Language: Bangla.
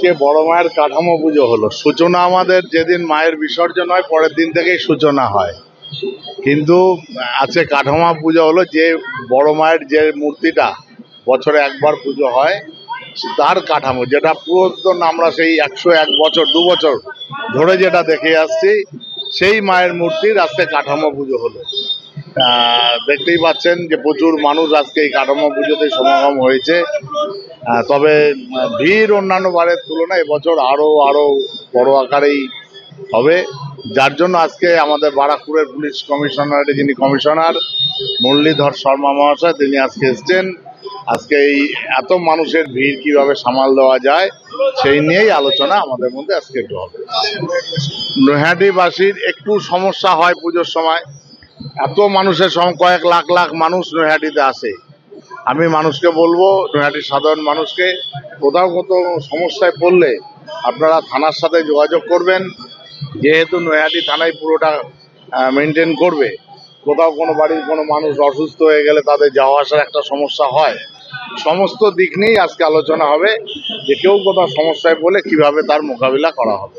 আজকে বড় মায়ের কাঠামো পুজো হলো। সূচনা আমাদের যেদিন মায়ের বিসর্জন হয় পরের দিন থেকেই সূচনা হয়, কিন্তু আজকে কাঠামো পুজো হলো। যে বড় মায়ের যে মূর্তিটা বছরে একবার পুজো হয় তার কাঠামো, যেটা পুরাতন আমরা সেই 101 বছর 2 বছর ধরে যেটা দেখে আসছি, সেই মায়ের মূর্তির আজকে কাঠামো পুজো হলো। দেখতেই পাচ্ছেন যে প্রচুর মানুষ আজকে এই কাঠামো পুজোতে সমাগম হয়েছে। তবে ভিড় অন্যান্য বারের তুলনায় এবছর আরো বড় আকারেই হবে, যার জন্য আজকে আমাদের বারাকপুরের পুলিশ কমিশনারের যিনি কমিশনার মুরলীধর শর্মা মহাশয়, তিনি আজকে এসছেন। আজকে এই এত মানুষের ভিড় কিভাবে সামাল দেওয়া যায় সেই নিয়েই আলোচনা আমাদের মধ্যে আজকে একটু হবে। নৈহাটিবাসীর একটু সমস্যা হয় পুজোর সময়, এত মানুষের কয়েক লাখ লাখ মানুষ নৈহাটিতে আসে। আমি মানুষকে বলবো, নৈহাটির সাধারণ মানুষকে, কোথাও সমস্যায় পড়লে আপনারা থানার সাথে যোগাযোগ করবেন, যেহেতু নৈহাটি থানায় পুরোটা মেনটেন করবে। কোথাও কোনো বাড়ির কোনো মানুষ অসুস্থ হয়ে গেলে তাদের যাওয়া আসার একটা সমস্যা হয়। সমস্ত দিক নিয়েই আজকে আলোচনা হবে যে কেউ কোথাও সমস্যায় পড়লে কিভাবে তার মোকাবিলা করা হবে।